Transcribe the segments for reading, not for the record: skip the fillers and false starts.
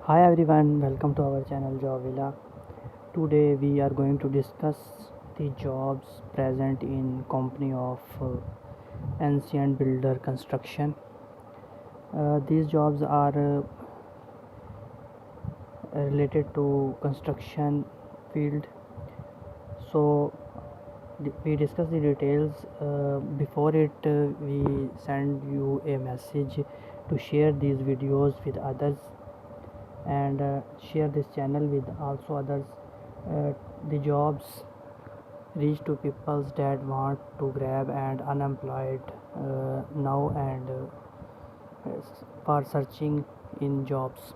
Hi everyone, welcome to our channel Jobvilla. Today we are going to discuss the jobs present in company of ancient builder construction. These jobs are related to construction field. So we discuss the details. Before it, we send you a message to share these videos with others and share this channel with also others. The jobs reach to people that want to grab and unemployed now and for searching in jobs.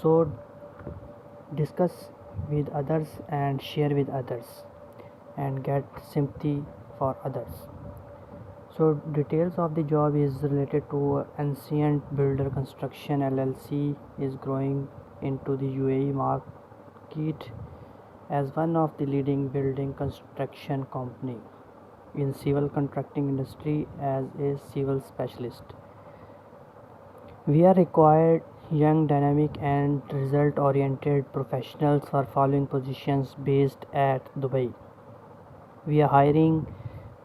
So discuss with others and share with others and get sympathy for others. So details of the job is related to ancient builder construction LLC is growing into the UAE market as one of the leading building construction company in civil contracting industry as a civil specialist. We are required young, dynamic and result oriented professionals for following positions based at Dubai. We are hiring.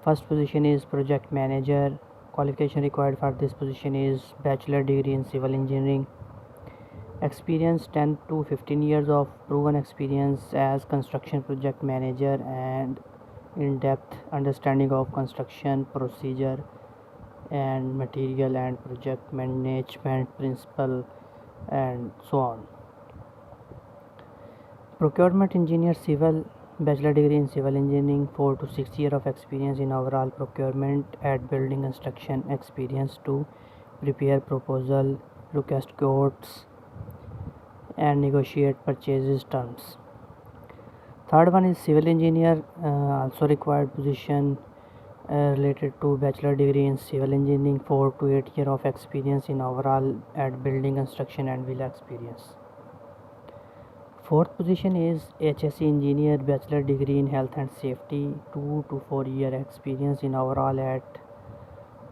First position is project manager. Qualification required for this position is bachelor degree in civil engineering. Experience 10 to 15 years of proven experience as construction project manager and in-depth understanding of construction procedure and material and project management principle and so on. Procurement engineer civil, bachelor degree in civil engineering, 4 to 6 years of experience in overall procurement at building construction experience to prepare proposal, request quotes and negotiate purchases terms. Third one is civil engineer, also required position related to bachelor degree in civil engineering, 4 to 8 years of experience in overall at building construction and villa experience. Fourth position is HSC engineer, bachelor degree in health and safety, 2 to 4 year experience in overall at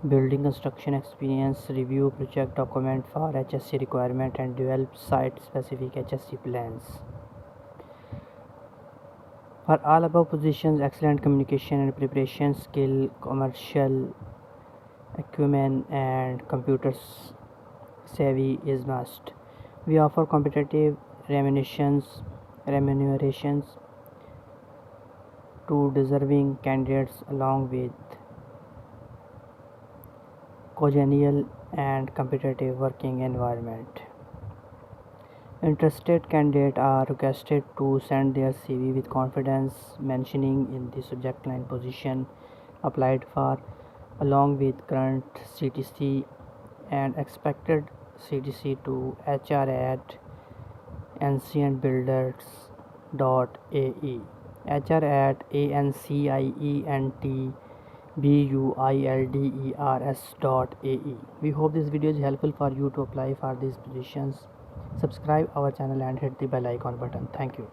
building construction experience, review project document for HSC requirement and develop site specific HSC plans. For all above positions, excellent communication and preparation skill, commercial acumen and computer savvy is must. We offer competitive remunerations to deserving candidates along with congenial and competitive working environment. Interested candidates are requested to send their CV with confidence, mentioning in the subject line position applied for along with current CTC and expected CTC to hr@ancientbuilders.ae, hr@ancientbuilders.ae. We hope this video is helpful for you to apply for these positions. Subscribe our channel and hit the bell icon button. Thank you.